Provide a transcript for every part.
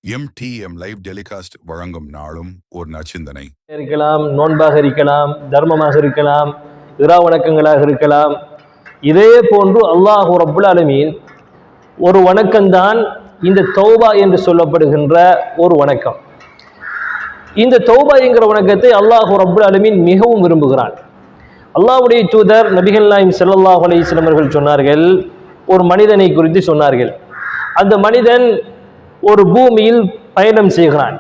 MTM live telecast வழங்கும் நாளும் ஒரு நற்சிந்தனை இருக்கலாம், நோன்பாக இருக்கலாம், தர்மமாக இருக்கலாம், இரா வணக்கங்களாக இருக்கலாம். இதே போன்று அல்லாஹ் ரப்புல் ஆலமீன் ஒரு வணக்கம்தான் இந்த தௌபா என்று சொல்லப்படுகின்ற ஒரு வணக்கம். இந்த தௌபா என்கிற வணக்கத்தை அல்லாஹ் ரப்புல் ஆலமீன் மிகவும் விரும்புகிறான். அல்லாஹ்வுடைய தூதர் நபிகள் நாயகம் ஸல்லல்லாஹு அலைஹி வஸல்லம் அவர்கள் சொன்னார்கள், ஒரு மனிதனை குறித்து சொன்னார்கள். அந்த மனிதன் ஒரு பூமியில் பயணம் செய்கிறான்.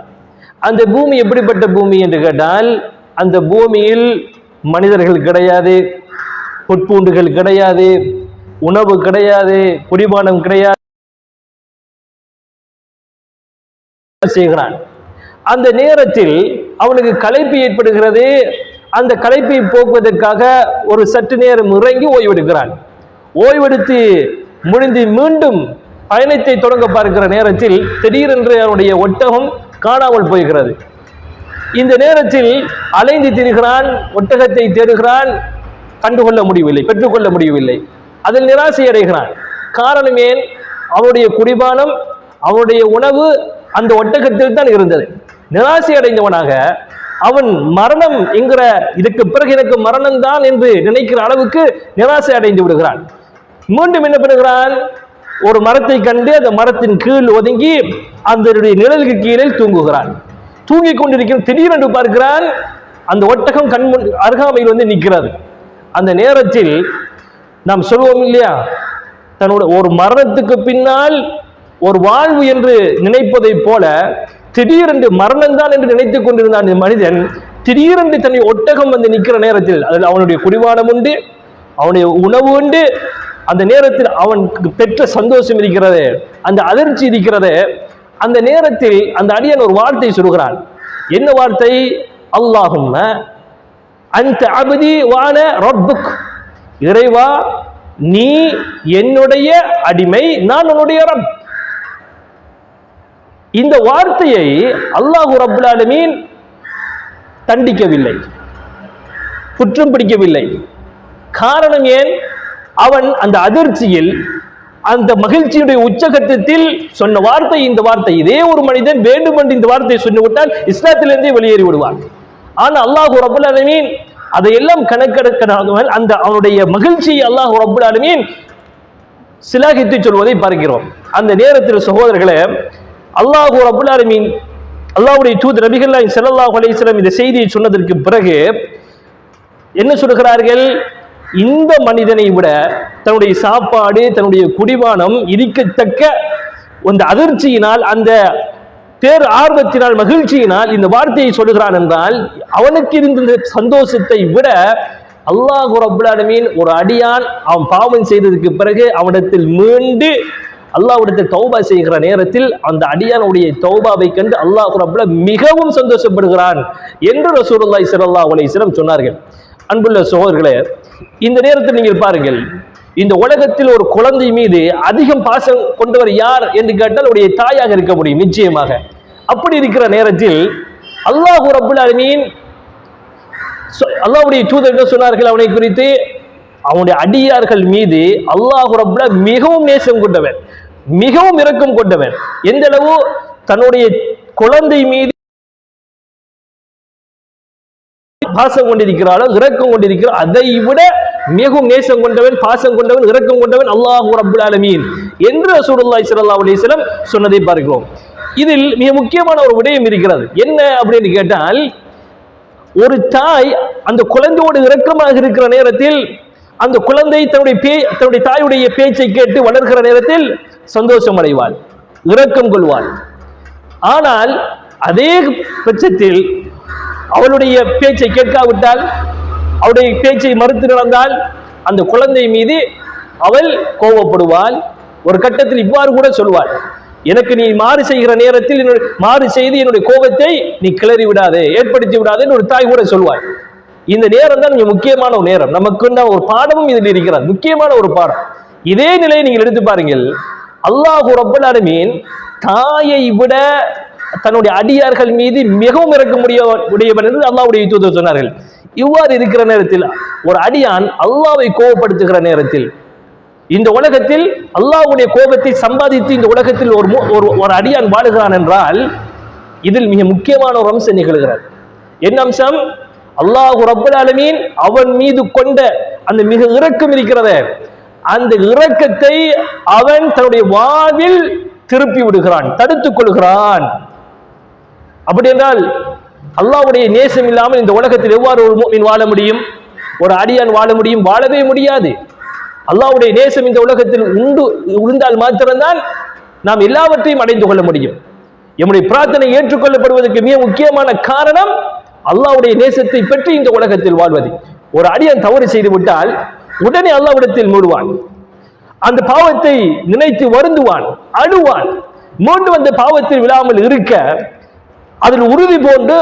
அந்த பூமி எப்படிப்பட்ட பூமி என்று கேட்டால், அந்த பூமியில் மனிதர்கள் கிடையாது, பொற்பூண்டுகள் கிடையாது, உணவு கிடையாது, குடிபானம் கிடையாது செய்கிறான். அந்த நேரத்தில் அவனுக்கு களைப்பு ஏற்படுகிறது. அந்த களைப்பை போக்குவதற்காக ஒரு சற்று நேரம் இறங்கி ஓய்வெடுக்கிறான். ஓய்வெடுத்து முடிந்து மீண்டும் பயணத்தை தொடங்க பார்க்கிற நேரத்தில் திடீரென்று அவனுடைய ஒட்டகம் காணாமல் போகிறது. இந்த நேரத்தில் அலைந்து திரிகிறான், ஒட்டகத்தை தேடுகிறான், கண்டுகொள்ள முடியவில்லை, பெற்றுக்கொள்ள முடியவில்லை. அதில் நிராசை அடைகிறான். காரணம் ஏன்? அவனுடைய குடிபானம், அவனுடைய உணவு அந்த ஒட்டகத்தில் தான் இருந்தது. நிராசை அடைந்தவனாக அவன் மரணம் என்கிற, இதுக்கு பிறகு எனக்கு மரணம் தான் என்று நினைக்கிற அளவுக்கு நிராசை அடைந்து விடுகிறான். மீண்டும் என்ன பண்ணுகிறான்? ஒரு மரத்தை கண்டு அந்த மரத்தின் கீழ் ஒதுங்கி அந்த நிழலுக்கு கீழே தூங்குகிறான். தூங்கிக் கொண்டிருக்கிற திடீரென்று பார்க்கிறான், அந்த ஒட்டகம் கண்முன் அருகாமையில் வந்து நிற்கிறது. அந்த நேரத்தில் நாம் சொல்வோம் இல்லையா, தன்னோட ஒரு மரணத்துக்கு பின்னால் ஒரு வாழ்வு என்று நினைப்பதை போல திடீரென்று மரணம் தான் என்று நினைத்துக் கொண்டிருந்த அந்த மனிதன் திடீரென்று தன்னுடைய ஒட்டகம் வந்து நிற்கிற நேரத்தில், அதில் அவனுடைய குடிபானம் உண்டு, அவனுடைய உணவு உண்டு. அந்த நேரத்தில் அவனுக்கு பெற்ற சந்தோஷம் இருக்கிறது, அந்த அதிர்ச்சி இருக்கிறது. அந்த நேரத்தில் அந்த அடியான் ஒரு வார்த்தை சொல்கிறான். என்ன வார்த்தை? அல்லாஹும்ம அன்த அப்தி வான ரப்புக். இறைவா, நீ என்னுடைய அடிமை, நான் உன்னுடைய ரப். இந்த வார்த்தையை அல்லாஹ் ரப்புல் ஆலமீன் தண்டிக்கவில்லை, குற்றம் பிடிக்கவில்லை. காரணம் ஏன்? அவன் அந்த அதிர்ச்சியில், அந்த மகிழ்ச்சியுடைய உச்சகட்டத்தில் சொன்ன வார்த்தை இந்த வார்த்தை. இதே ஒரு மனிதன் வேண்டுமென்று இந்த வார்த்தையை சொல்லிவிட்டால் இஸ்லாத்திலிருந்தே வெளியேறி விடுவான். ஆனால் அல்லாஹ் ரப்புல் ஆலமீன் அதையெல்லாம் கணக்கெடுக்காமல் அந்த அவனுடைய மகிழ்ச்சியை அல்லாஹ் ரப்புல் ஆலமீன் சிலாகித்து சொல்வதை பார்க்கிறோம். அந்த நேரத்தில் சகோதரர்களே, அல்லாஹ் ரப்புல் ஆலமீன் அல்லாஹ்வுடைய தூதர் நபிகள் நாயகம் ஸல்லல்லாஹு அலைஹி வஸல்லம் இந்த செய்தியை சொன்னதற்கு பிறகு என்ன சொல்கிறார்கள்? இந்த மனிதனை விட தன்னுடைய சாப்பாடு, தன்னுடைய குடிபானம் இருக்கத்தக்க அந்த அதிர்ச்சியினால், அந்த பேர் ஆர்வத்தினால், மகிழ்ச்சியினால் இந்த வார்த்தையை சொல்லுகிறான் என்றால், அவனுக்கு இருந்த சந்தோஷத்தை விட அல்லாஹ் ரப்புல் ஆலமீன் ஒரு அடியான் அவன் பாவம் செய்ததுக்கு பிறகு அவனிடத்தில் மீண்டு அல்லாஹ்விடத்தில் தௌபா செய்கிற நேரத்தில் அந்த அடியானுடைய தௌபாவை கண்டு அல்லாஹ் ரப்புல் மிகவும் சந்தோஷப்படுகிறான் என்று ரசூலுல்லாஹி ஸல்லல்லாஹு அலைஹி வஸல்லம் சொன்னார்கள். அன்புள்ள சகோதரர்களே, இந்த நேரத்தில் நீங்கள் பாருங்கள், இந்த உலகத்தில் ஒரு குழந்தை மீது அதிகம் பாசம் கொண்டவர் யார் என்று கேட்டால் அவருடைய தாயாக இருக்க முடியும், நிச்சயமாக. அப்படி இருக்கிற நேரத்தில் அல்லாஹ் ரப்புல் ஆலமீன் அல்லாஹ்வுடைய தூதர் என்ன சொன்னார்கள் அவனை குறித்து? அவனுடைய அடியார்கள் மீது அல்லாஹ் ரப்புல் மிகவும் நேசம் கொண்டவன், மிகவும் இரக்கம் கொண்டவன். எந்த அளவு? தன்னுடைய குழந்தை மீது பாசம் கொண்டிருக்கிறாளோ, இரக்கம் கொண்டிருக்கிறார், அதை விட மிகவும் நேசம் கொண்டவன், பாசம் கொண்டவன், இரக்கம் கொண்டவன் அல்லாஹ் ரப்புல் ஆலமீன் என்று ரசூலுல்லாஹி ஸல்லல்லாஹு அலைஹி வஸல்லம் சொன்னதை பார்க்கிறோம். இதில் மிக முக்கியமான ஒரு விடயம் இருக்கிறது. என்ன அப்படின்னு கேட்டால், ஒரு தாய் அந்த குழந்தையோடு இரக்கமாக இருக்கிற நேரத்தில் அந்த குழந்தை தன்னுடைய தாயுடைய பேச்சை கேட்டு வளர்கிற நேரத்தில் சந்தோஷம் அடைவாள், இரக்கம் கொள்வாள். ஆனால் அதே பட்சத்தில் அவளுடைய பேச்சை கேட்காவிட்டால், அவருடைய பேச்சை மறுத்து நடந்தால் அந்த குழந்தை மீது அவள் கோபப்படுவாள். ஒரு கட்டத்தில் இவ்வாறு கூட சொல்வாள், எனக்கு நீ மாறு செய்கிற நேரத்தில் மாறு செய்து என்னுடைய கோபத்தை நீ கிளறி விடாதே, ஏற்படுத்தி விடாதே ஒரு தாய் கூட சொல்வாள். இந்த நேரம் தான் மிக முக்கியமான ஒரு நேரம். நமக்கு ஒரு பாடமும் இதில் இருக்கிறது, முக்கியமான ஒரு பாடம். இதே நிலையை நீங்கள் எடுத்து பாருங்கள். அல்லாஹ் ரப்புல் ஆலமீன் தாயை விட தன்னுடைய அடியார்கள் மீது மிகவும் இறக்க முடியவன் என்று அல்லாஹ்வுடைய தூதர் சொன்னார்கள். இவ்வாறு இருக்கிற நேரத்தில் ஒரு அடியான் அல்லாஹ்வை கோபப்படுத்துகிற நேரத்தில் இந்த உலகத்தில் அல்லாஹ்வுடைய கோபத்தை சம்பாதித்து இந்த உலகத்தில் ஒரு அடியான் வாழுகிறான் என்றால் இதில் மிக முக்கியமான ஒரு அம்சம் நிகழ்கிறது. என்ன அம்சம்? அல்லாஹ் ரப்பல் ஆலமீன் அவன் மீது கொண்ட அந்த மிக இரக்கம் இருக்கிறது, அந்த இரக்கத்தை அவன் தன்னுடைய வாழ்வில் திருப்பி விடுகிறான், தடுத்துக் கொள்கிறான். அப்படி என்றால் அல்லாஹ்வுடைய நேசம் இல்லாமல் இந்த உலகத்தில் எவ்வாறு ஒரு முஃமின் வாழ முடியும்? ஒரு அடியான் வாழ முடியும்? வாழவே முடியாது. அல்லாஹ்வுடைய நேசம் இந்த உலகத்தில் இருந்தால் மாத்திரம்தான் நாம் எல்லாவற்றையும் அடைந்து கொள்ள முடியும். நம்முடைய பிரார்த்தனை ஏற்றுக்கொள்ளப்படுவதற்கு மிக முக்கியமான காரணம் அல்லாஹ்வுடைய நேசத்தை பெற்று இந்த உலகத்தில் வாழ்வது. ஒரு அடியான் தவறு செய்து விட்டால் உடனே அல்லாஹ்விடத்தில் மூடுவான், அந்த பாவத்தை நினைத்து வருந்துவான், அழுவான். மீண்டும் அந்த பாவத்தில் விழாமல் இருக்க அதில் உறுதி போன்று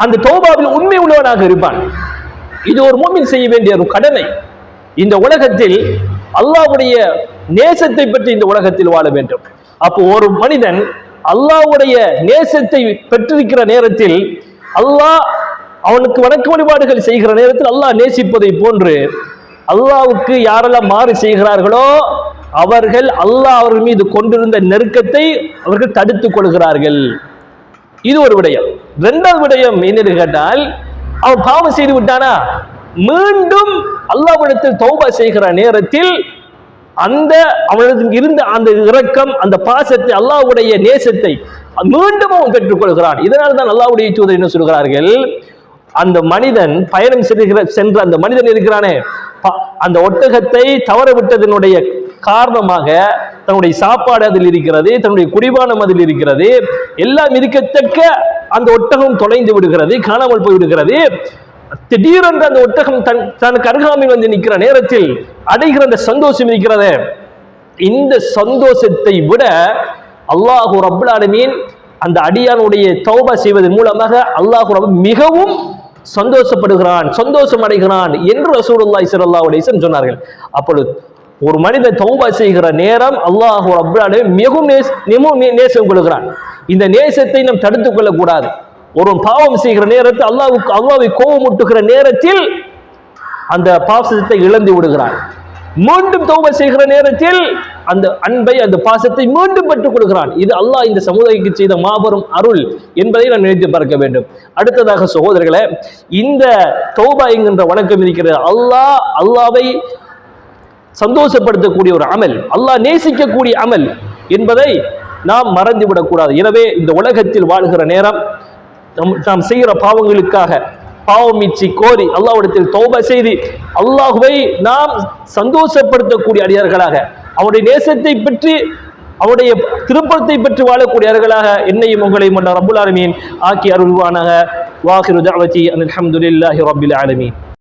அந்த தௌபாவில் உண்மை உள்ளவனாக இருப்பான். இது ஒரு முஃமின் செய்ய வேண்டிய ஒரு கடமை. இந்த உலகத்தில் அல்லாஹ்வுடைய நேசத்தை பற்றி இந்த உலகத்தில் வாழ வேண்டும். அப்போ ஒரு மனிதன் அல்லாஹ்வுடைய நேசத்தை பெற்றிருக்கிற நேரத்தில், அல்லாஹ் அவனுக்கு வணக்க வழிபாடுகள் செய்கிற நேரத்தில் அல்லாஹ் நேசிப்பதை போன்று அல்லாஹ்வுக்கு யாரெல்லாம் மாறு செய்கிறார்களோ அவர்கள் அல்லாஹ் அவர்கள் மீது கொண்டிருந்த நெருக்கத்தை அவர்கள் தடுத்துக் கொள்கிறார்கள். இது ஒரு விடயம். இரண்டாவது விடயம் என்னன்னு கேட்டால், அவன் பாவம் செய்து விட்டானா மீண்டும் அல்லாஹ்விடத்தில் தௌபா செய்கிற நேரத்தில் அந்த அவனிடம் இருந்த அந்த இரக்கம், அந்த பாசத்தை, அல்லாஹ்வுடைய நேசத்தை மீண்டும் அவன் பெற்றுக் கொள்கிறான். இதனால் தான் அல்லாஹ்வுடைய தூதர் என்ன சொல்கிறார்கள், அந்த மனிதன் பயணம் சென்ற அந்த மனிதன் இருக்கிறானே, அந்த ஒட்டகத்தை தவற விட்டதனுடைய காரணமாக தன்னுடைய சாப்பாடு அதில் இருக்கிறது, தன்னுடைய குடிபானம் அதில் இருக்கிறது, எல்லாம் இருக்கத்தக்க அந்த ஒட்டகம் தொலைந்து விடுகிறது, காணாமல் போய் விடுகிறது. திடீரென்று அந்த ஒட்டகம் தனக்கு அருகாமையில் வந்து நிற்கிற நேரத்தில் அடைகிற அந்த சந்தோஷம் இருக்கிறது. இந்த சந்தோஷத்தை விட அல்லாஹ் ரப்பல் ஆலமீன் அந்த அடியானுடைய தௌபா செய்வதன் மூலமாக அல்லாஹ் மிகவும் சந்தோஷப்படுகிறான், சந்தோஷம் அடைகிறான் என்று ரசூலுல்லாஹி ஸல்லல்லாஹு அலைஹி வஸல்லம் சொன்னார்கள். அப்பொழுது ஒரு மனிதன் தௌபா செய்கிற நேரம் அல்லாஹ் ரப்பல் ஆலமீன் மிகவும் நேசம் கொள்கிறான். இந்த நேசத்தை நாம் தடுத்துக் கொள்ளக்கூடாது. ஒரு பாவம் செய்கிற நேரத்தில் அல்லாஹ்வை கோபமூட்டுகிற நேரத்தில் அந்த பாசத்தை இழந்து விடுகிறான். மீண்டும் தௌபா செய்கிற நேரத்தில் அந்த அன்பை, அந்த பாசத்தை மீண்டும் பெற்றுக் கொள்கிறான். இது அல்லாஹ் இந்த சமுதாயத்துக்கு செய்த மாபெரும் அருள் என்பதை நாம் நினைத்து பார்க்க வேண்டும். அடுத்ததாக சகோதரர்களே, இந்த தௌபா என்கின்ற வணக்கம் இருக்கிறது. அல்லாஹ்வை சந்தோஷப்படுத்தக்கூடிய ஒரு அமல், அல்லாஹ் நேசிக்கக்கூடிய அமல் என்பதை நாம் மறந்துவிடக்கூடாது. எனவே இந்த உலகத்தில் வாழ்கிற நேரம் நாம் செய்கிற பாவங்களுக்காக பாவம் மீட்சி கோரி அல்லாஹ்விடத்தில் தௌபா செய்து அல்லாஹ்வை நாம் சந்தோஷப்படுத்தக்கூடிய அடியார்களாக, அவருடைய நேசத்தை பற்றி, அவருடைய திருப்பத்தை பற்றி வாழக்கூடியவர்களாக என்னையும் உங்களையும் ரப்பல் ஆலமீன் ஆக்கி அருள்வானாக. வாஹிரு தஅவதி அல்ஹம்துலில்லாஹி ரப்பில் ஆலமீன்.